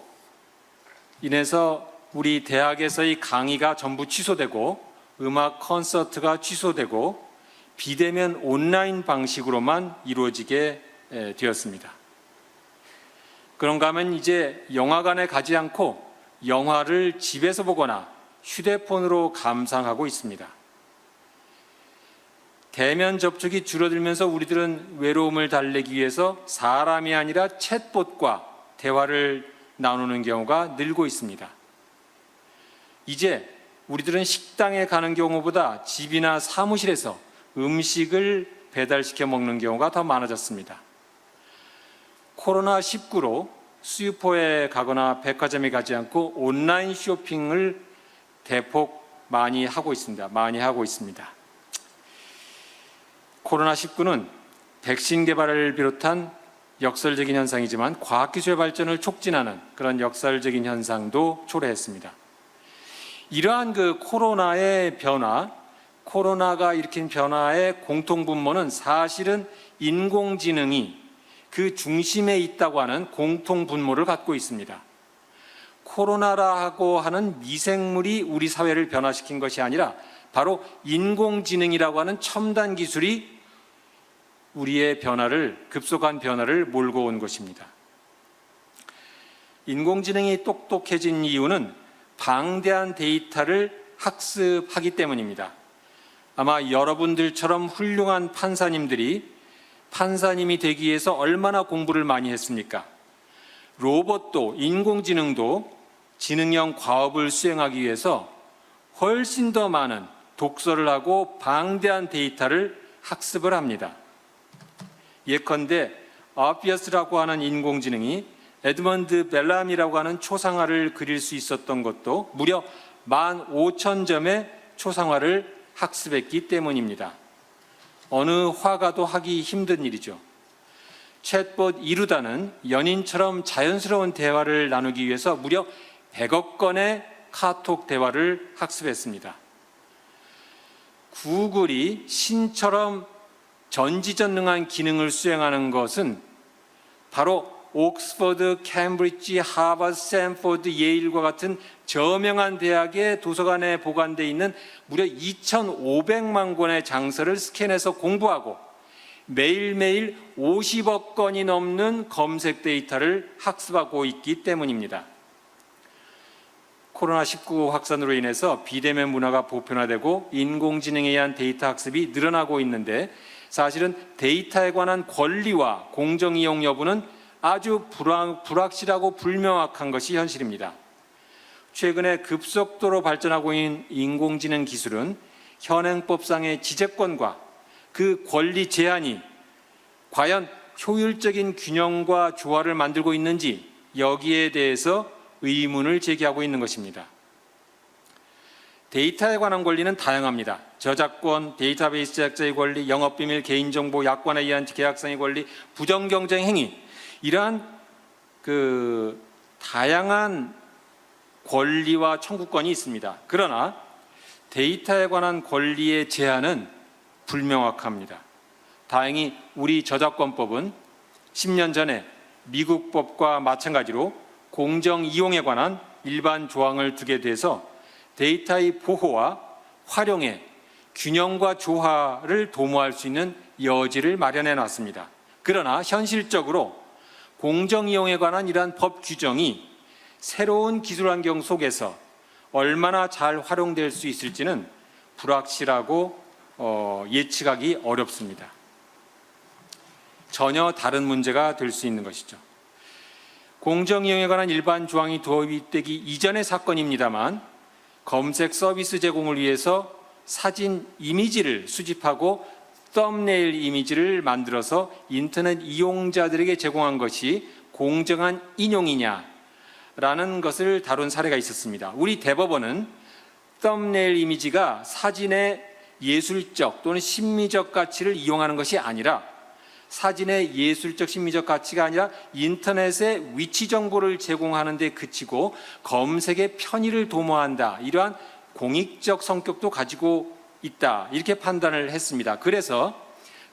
인해서 우리 대학에서의 강의가 전부 취소되고 음악 콘서트가 취소되고 비대면 온라인 방식으로만 이루어지게 되었습니다. 그런가 하면 이제 영화관에 가지 않고 영화를 집에서 보거나 휴대폰으로 감상하고 있습니다. 대면 접촉이 줄어들면서 우리들은 외로움을 달래기 위해서 사람이 아니라 챗봇과 대화를 나누는 경우가 늘고 있습니다. 이제 우리들은 식당에 가는 경우보다 집이나 사무실에서 음식을 배달시켜 먹는 경우가 더 많아졌습니다. 코로나19로 수유포에 가거나 백화점에 가지 않고 온라인 쇼핑을 대폭 많이 하고 있습니다. 코로나19는 백신 개발을 비롯한 역설적인 현상이지만 과학기술의 발전을 촉진하는 그런 역설적인 현상도 초래했습니다. 이러한 그 코로나의 변화, 코로나가 일으킨 변화의 공통분모는 사실은 인공지능이 그 중심에 있다고 하는 공통분모를 갖고 있습니다. 코로나라고 하는 미생물이 우리 사회를 변화시킨 것이 아니라 바로 인공지능이라고 하는 첨단 기술이 우리의 급속한 변화를 몰고 온 것입니다. 인공지능이 똑똑해진 이유는 방대한 데이터를 학습하기 때문입니다. 아마 여러분들처럼 훌륭한 판사님이 되기 위해서 얼마나 공부를 많이 했습니까? 로봇도 인공지능도 지능형 과업을 수행하기 위해서 훨씬 더 많은 독서를 하고 방대한 데이터를 학습을 합니다. 예컨대 아피어스라고 하는 인공지능이 에드먼드 벨람이라고 하는 초상화를 그릴 수 있었던 것도 무려 15,000점의 초상화를 학습했기 때문입니다. 어느 화가도 하기 힘든 일이죠. 챗봇 이루다는 연인처럼 자연스러운 대화를 나누기 위해서 무려 100억 건의 카톡 대화를 학습했습니다. 구글이 신처럼 전지전능한 기능을 수행하는 것은 바로 옥스퍼드, 캠브리지, 하버드, 스탠포드, 예일과 같은 저명한 대학의 도서관에 보관되어 있는 무려 2,500만 권의 장서를 스캔해서 공부하고 매일매일 50억 건이 넘는 검색 데이터를 학습하고 있기 때문입니다. 코로나19 확산으로 인해서 비대면 문화가 보편화되고 인공지능에 의한 데이터 학습이 늘어나고 있는데 사실은 데이터에 관한 권리와 공정 이용 여부는 아주 불확실하고 불명확한 것이 현실입니다. 최근에 급속도로 발전하고 있는 인공지능 기술은 현행법상의 지재권과 그 권리 제한이 과연 효율적인 균형과 조화를 만들고 있는지 여기에 대해서 의문을 제기하고 있는 것입니다. 데이터에 관한 권리는 다양합니다. 저작권, 데이터베이스 제작자의 권리, 영업비밀, 개인정보, 약관에 의한 계약상의 권리, 부정경쟁 행위, 이러한 다양한 권리와 청구권이 있습니다. 그러나 데이터에 관한 권리의 제한은 불명확합니다. 다행히 우리 저작권법은 10년 전에 미국 법과 마찬가지로 공정 이용에 관한 일반 조항을 두게 돼서 데이터의 보호와 활용에 균형과 조화를 도모할 수 있는 여지를 마련해 놨습니다. 그러나 현실적으로 공정 이용에 관한 이러한 법 규정이 새로운 기술 환경 속에서 얼마나 잘 활용될 수 있을지는 불확실하고 예측하기 어렵습니다. 전혀 다른 문제가 될 수 있는 것이죠. 공정 이용에 관한 일반 조항이 도입되기 이전의 사건입니다만 검색 서비스 제공을 위해서 사진 이미지를 수집하고 썸네일 이미지를 만들어서 인터넷 이용자들에게 제공한 것이 공정한 인용이냐라는 것을 다룬 사례가 있었습니다. 우리 대법원은 썸네일 이미지가 사진의 예술적 또는 심미적 가치를 이용하는 것이 아니라 사진의 예술적 심미적 가치가 아니라 인터넷의 위치 정보를 제공하는 데 그치고 검색의 편의를 도모한다, 이러한 공익적 성격도 가지고 있다, 이렇게 판단을 했습니다. 그래서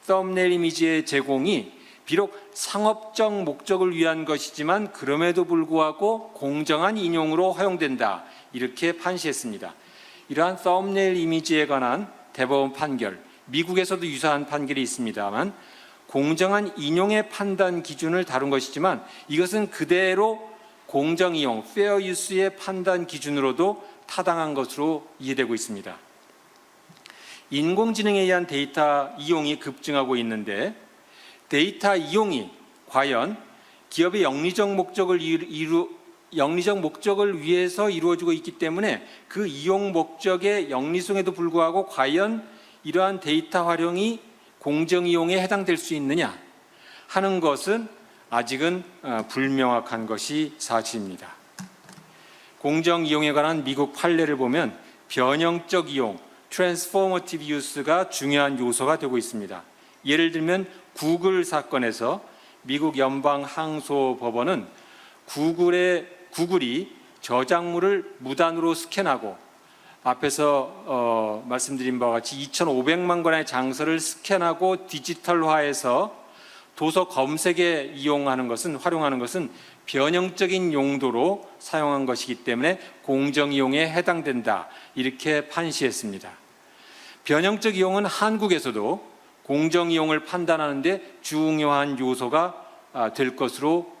썸네일 이미지의 제공이 비록 상업적 목적을 위한 것이지만 그럼에도 불구하고 공정한 인용으로 허용된다, 이렇게 판시했습니다. 이러한 썸네일 이미지에 관한 대법원 판결, 미국에서도 유사한 판결이 있습니다만 공정한 인용의 판단 기준을 다룬 것이지만 이것은 그대로 공정 이용, 페어 유스의 판단 기준으로도 타당한 것으로 이해되고 있습니다. 인공지능에 의한 데이터 이용이 급증하고 있는데 데이터 이용이 과연 기업의 영리적 목적을 위해서 이루어지고 있기 때문에 그 이용 목적의 영리성에도 불구하고 과연 이러한 데이터 활용이 공정이용에 해당될 수 있느냐 하는 것은 아직은 불명확한 것이 사실입니다. 공정이용에 관한 미국 판례를 보면 변형적 이용, transformative use가 중요한 요소가 되고 있습니다. 예를 들면 구글 사건에서 미국 연방항소법원은 구글이 저작물을 무단으로 스캔하고 앞에서 말씀드린 바와 같이 2,500만 건의 장서를 스캔하고 디지털화해서 도서 검색에 활용하는 것은 변형적인 용도로 사용한 것이기 때문에 공정이용에 해당된다, 이렇게 판시했습니다. 변형적 이용은 한국에서도 공정이용을 판단하는 데 중요한 요소가 될 것으로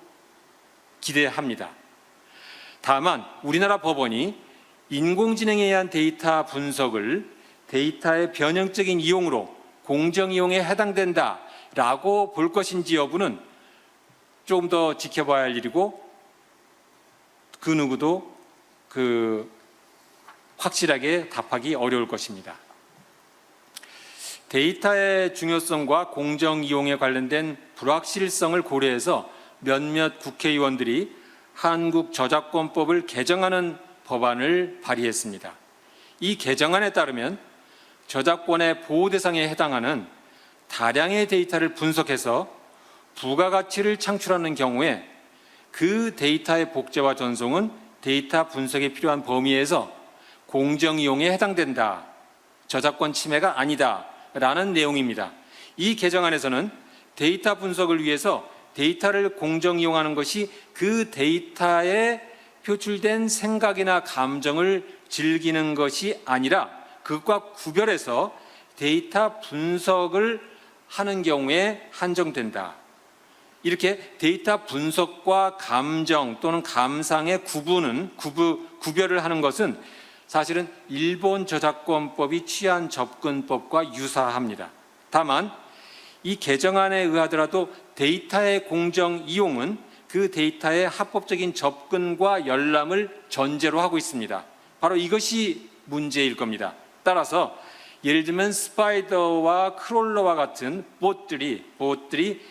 기대합니다. 다만 우리나라 법원이 인공지능에 의한 데이터 분석을 데이터의 변형적인 이용으로 공정이용에 해당된다라고 볼 것인지 여부는 좀 더 지켜봐야 할 일이고 그 누구도 확실하게 답하기 어려울 것입니다. 데이터의 중요성과 공정이용에 관련된 불확실성을 고려해서 몇몇 국회의원들이 한국저작권법을 개정하는 법안을 발의했습니다. 이 개정안에 따르면 저작권의 보호 대상에 해당하는 다량의 데이터를 분석해서 부가가치를 창출하는 경우에 그 데이터의 복제와 전송은 데이터 분석에 필요한 범위에서 공정이용에 해당된다, 저작권 침해가 아니다 라는 내용입니다. 이 개정안에서는 데이터 분석을 위해서 데이터를 공정이용하는 것이 그 데이터에 표출된 생각이나 감정을 즐기는 것이 아니라 그것과 구별해서 데이터 분석을 하는 경우에 한정된다. 이렇게 데이터 분석과 감정 또는 감상의 구별을 하는 것은 사실은 일본 저작권법이 취한 접근법과 유사합니다. 다만 이 개정안에 의하더라도 데이터의 공정 이용은 그 데이터의 합법적인 접근과 열람을 전제로 하고 있습니다. 바로 이것이 문제일 겁니다. 따라서 예를 들면 스파이더와 크롤러와 같은 봇들이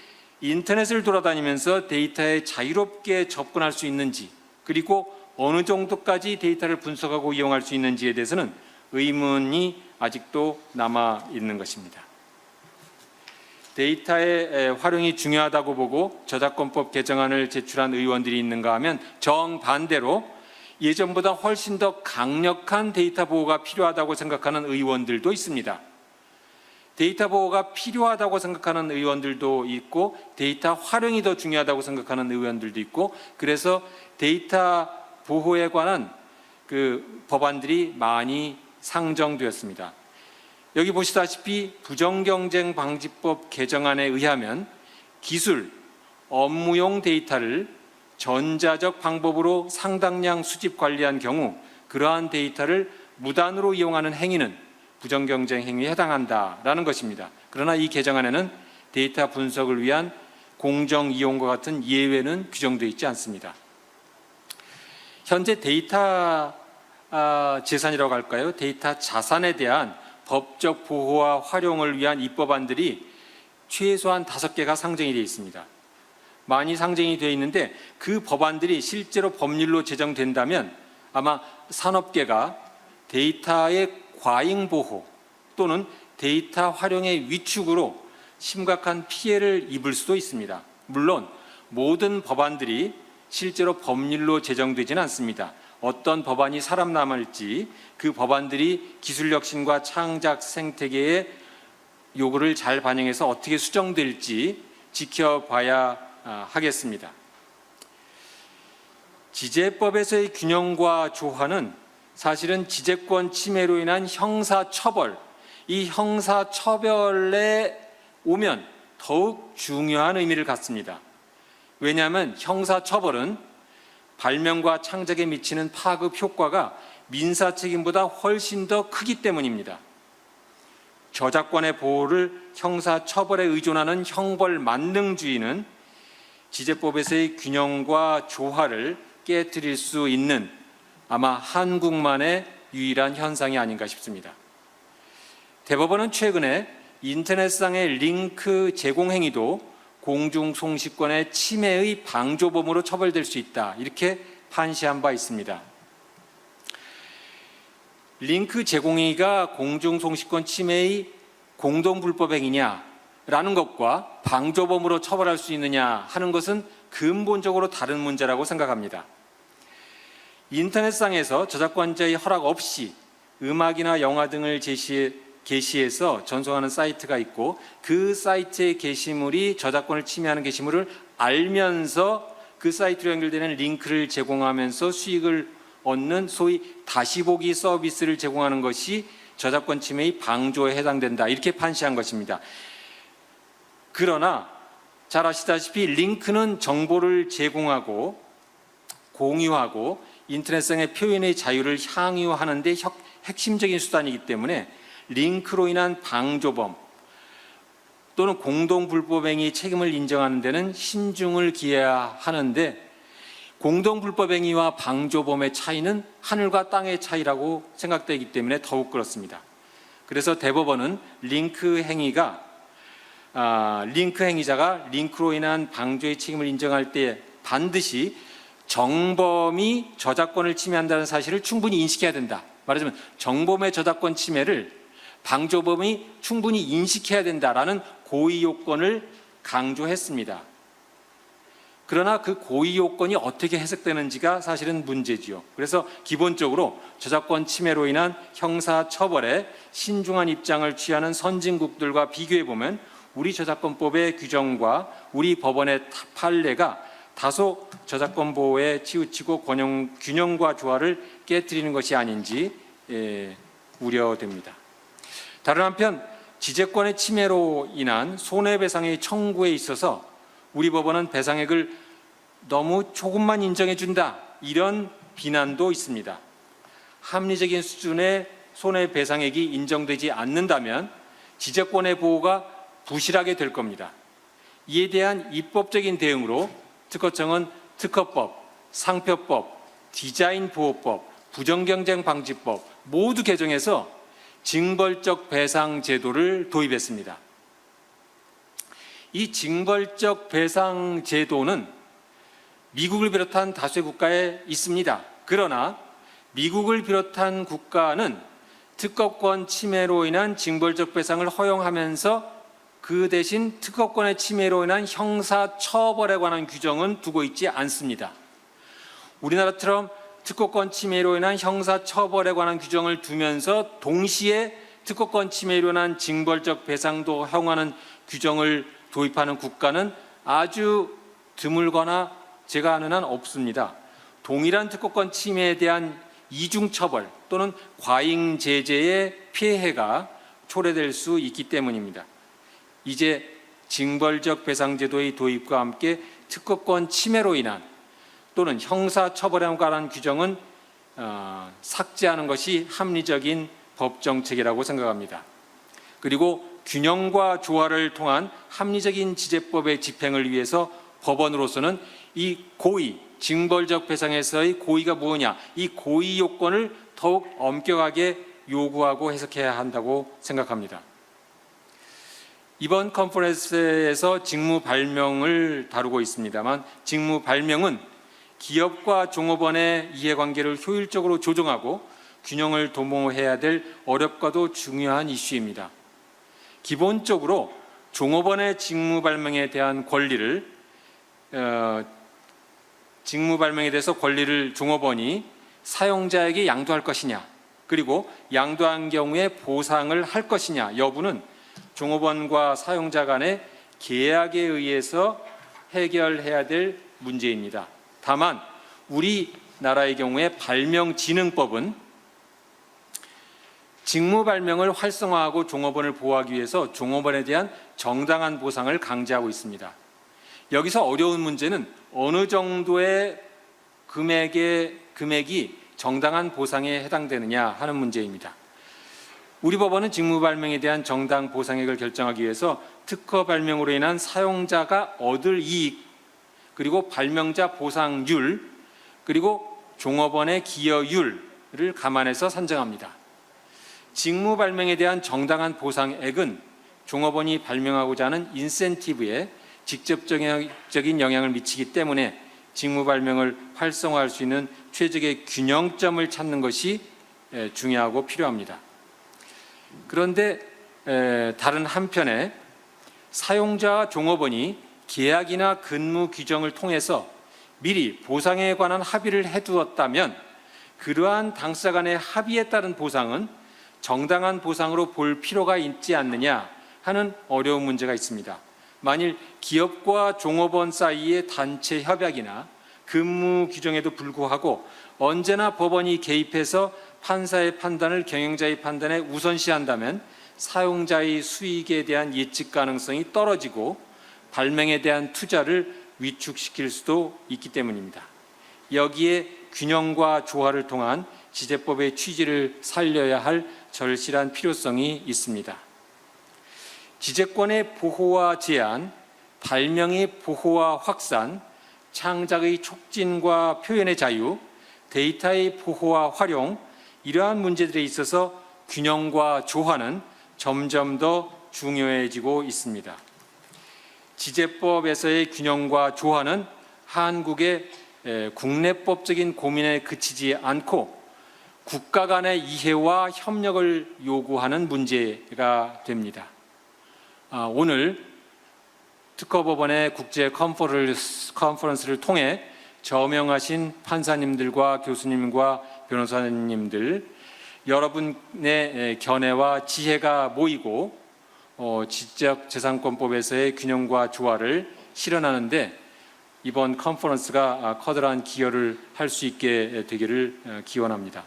인터넷을 돌아다니면서 데이터에 자유롭게 접근할 수 있는지, 그리고 어느 정도까지 데이터를 분석하고 이용할 수 있는지에 대해서는 의문이 아직도 남아 있는 것입니다. 데이터의 활용이 중요하다고 보고 저작권법 개정안을 제출한 의원들이 있는가 하면 정반대로 예전보다 훨씬 더 강력한 데이터 보호가 필요하다고 생각하는 의원들도 있습니다. 데이터 보호가 필요하다고 생각하는 의원들도 있고 데이터 활용이 더 중요하다고 생각하는 의원들도 있고 그래서 데이터 보호에 관한 그 법안들이 많이 상정되었습니다. 여기 보시다시피 부정경쟁방지법 개정안에 의하면 기술, 업무용 데이터를 전자적 방법으로 상당량 수집 관리한 경우 그러한 데이터를 무단으로 이용하는 행위는 부정경쟁 행위에 해당한다라는 것입니다. 그러나 이 개정안에는 데이터 분석을 위한 공정 이용과 같은 예외는 규정되어 있지 않습니다. 현재 데이터 재산이라고 할까요? 데이터 자산에 대한 법적 보호와 활용을 위한 입법안들이 최소한 5개가 상정이 되어 있습니다. 많이 상정이 되어 있는데 그 법안들이 실제로 법률로 제정된다면 아마 산업계가 데이터의 과잉 보호 또는 데이터 활용의 위축으로 심각한 피해를 입을 수도 있습니다. 물론 모든 법안들이 실제로 법률로 제정되지는 않습니다. 어떤 법안이 살아남을지 그 법안들이 기술 혁신과 창작 생태계의 요구를 잘 반영해서 어떻게 수정될지 지켜봐야 하겠습니다. 지재법에서의 균형과 조화는 사실은 지재권 침해로 인한 형사처벌, 이 형사처벌에 오면 더욱 중요한 의미를 갖습니다. 왜냐하면 형사처벌은 발명과 창작에 미치는 파급 효과가 민사책임보다 훨씬 더 크기 때문입니다. 저작권의 보호를 형사처벌에 의존하는 형벌 만능주의는 지재법에서의 균형과 조화를 깨뜨릴 수 있는 아마 한국만의 유일한 현상이 아닌가 싶습니다. 대법원은 최근에 인터넷상의 링크 제공 행위도 공중송시권의 침해의 방조범으로 처벌될 수 있다. 이렇게 판시한 바 있습니다. 링크 제공행위가 공중송시권 침해의 공동불법행위냐라는 것과 방조범으로 처벌할 수 있느냐 하는 것은 근본적으로 다른 문제라고 생각합니다. 인터넷상에서 저작권자의 허락 없이 음악이나 영화 등을 게시해서 전송하는 사이트가 있고 그 사이트의 게시물이 저작권을 침해하는 게시물을 알면서 그 사이트로 연결되는 링크를 제공하면서 수익을 얻는 소위 다시 보기 서비스를 제공하는 것이 저작권 침해의 방조에 해당된다. 이렇게 판시한 것입니다. 그러나 잘 아시다시피 링크는 정보를 제공하고 공유하고 인터넷상의 표현의 자유를 향유하는 데 핵심적인 수단이기 때문에 링크로 인한 방조범 또는 공동불법행위 책임을 인정하는 데는 신중을 기해야 하는데 공동불법행위와 방조범의 차이는 하늘과 땅의 차이라고 생각되기 때문에 더욱 그렇습니다. 그래서 대법원은 링크 행위자가 링크로 인한 방조의 책임을 인정할 때 반드시 정범이 저작권을 침해한다는 사실을 충분히 인식해야 된다. 말하자면 정범의 저작권 침해를 방조범이 충분히 인식해야 된다라는 고의 요건을 강조했습니다. 그러나 그 고의 요건이 어떻게 해석되는지가 사실은 문제지요. 그래서 기본적으로 저작권 침해로 인한 형사처벌에 신중한 입장을 취하는 선진국들과 비교해보면 우리 저작권법의 규정과 우리 법원의 판례가 다소 저작권 보호에 치우치고 균형과 조화를 깨뜨리는 것이 아닌지 우려됩니다. 다른 한편 지재권의 침해로 인한 손해배상의 청구에 있어서 우리 법원은 배상액을 너무 조금만 인정해준다 이런 비난도 있습니다. 합리적인 수준의 손해배상액이 인정되지 않는다면 지재권의 보호가 부실하게 될 겁니다. 이에 대한 입법적인 대응으로 특허청은 특허법, 상표법, 디자인보호법, 부정경쟁방지법 모두 개정해서 징벌적 배상 제도를 도입했습니다. 이 징벌적 배상 제도는 미국을 비롯한 다수의 국가에 있습니다. 그러나 미국을 비롯한 국가는 특허권 침해로 인한 징벌적 배상을 허용하면서 그 대신 특허권의 침해로 인한 형사 처벌에 관한 규정은 두고 있지 않습니다. 우리나라처럼 특허권 침해로 인한 형사 처벌에 관한 규정을 두면서 동시에 특허권 침해로 인한 징벌적 배상도 허용하는 규정을 도입하는 국가는 아주 드물거나 제가 아는 한 없습니다. 동일한 특허권 침해에 대한 이중처벌 또는 과잉 제재의 피해가 초래될 수 있기 때문입니다. 이제 징벌적 배상제도의 도입과 함께 특허권 침해로 인한 또는 형사처벌에 관한 규정은 삭제하는 것이 합리적인 법정책이라고 생각합니다. 그리고 균형과 조화를 통한 합리적인 지재법의 집행을 위해서 법원으로서는 이 고의, 징벌적 배상에서의 고의가 무엇이냐, 이 고의 요건을 더욱 엄격하게 요구하고 해석해야 한다고 생각합니다. 이번 컨퍼런스에서 직무 발명을 다루고 있습니다만 직무 발명은 기업과 종업원의 이해관계를 효율적으로 조정하고 균형을 도모해야 될 어렵고도 중요한 이슈입니다. 기본적으로 종업원의 직무 발명에 대한 권리를 종업원이 사용자에게 양도할 것이냐, 그리고 양도한 경우에 보상을 할 것이냐 여부는 종업원과 사용자 간의 계약에 의해서 해결해야 될 문제입니다. 다만 우리나라의 경우에 발명진흥법은 직무 발명을 활성화하고 종업원을 보호하기 위해서 종업원에 대한 정당한 보상을 강제하고 있습니다. 여기서 어려운 문제는 어느 정도의 금액이 정당한 보상에 해당되느냐 하는 문제입니다. 우리 법원은 직무 발명에 대한 정당 보상액을 결정하기 위해서 특허 발명으로 인한 사용자가 얻을 이익, 그리고 발명자 보상률, 그리고 종업원의 기여율을 감안해서 산정합니다. 직무 발명에 대한 정당한 보상액은 종업원이 발명하고자 하는 인센티브에 직접적인 영향을 미치기 때문에 직무 발명을 활성화할 수 있는 최적의 균형점을 찾는 것이 중요하고 필요합니다. 그런데 다른 한편에 사용자와 종업원이 계약이나 근무 규정을 통해서 미리 보상에 관한 합의를 해두었다면 그러한 당사자 간의 합의에 따른 보상은 정당한 보상으로 볼 필요가 있지 않느냐 하는 어려운 문제가 있습니다. 만일 기업과 종업원 사이의 단체 협약이나 근무 규정에도 불구하고 언제나 법원이 개입해서 판사의 판단을 경영자의 판단에 우선시한다면 사용자의 수익에 대한 예측 가능성이 떨어지고 발명에 대한 투자를 위축시킬 수도 있기 때문입니다. 여기에 균형과 조화를 통한 지재법의 취지를 살려야 할 절실한 필요성이 있습니다. 지재권의 보호와 제한, 발명의 보호와 확산, 창작의 촉진과 표현의 자유, 데이터의 보호와 활용, 이러한 문제들에 있어서 균형과 조화는 점점 더 중요해지고 있습니다. 지재법에서의 균형과 조화는 한국의 국내법적인 고민에 그치지 않고 국가 간의 이해와 협력을 요구하는 문제가 됩니다. 오늘 특허법원의 국제 컨퍼런스를 통해 저명하신 판사님들과 교수님과 변호사님들 여러분의 견해와 지혜가 모이고 지적재산권법에서의 균형과 조화를 실현하는데 이번 컨퍼런스가 커다란 기여를 할 수 있게 되기를 기원합니다.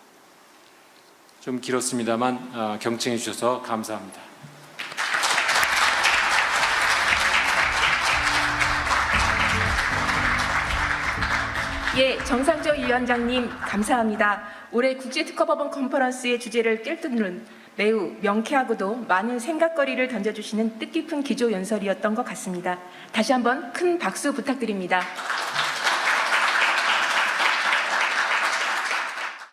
좀 길었습니다만 경청해 주셔서 감사합니다. 예, 정상조 위원장님 감사합니다. 올해 국제특허법원 컨퍼런스의 주제를 꿰뚫는 매우 명쾌하고도 많은 생각거리를 던져주시는 뜻깊은 기조 연설이었던 것 같습니다. 다시 한번 큰 박수 부탁드립니다.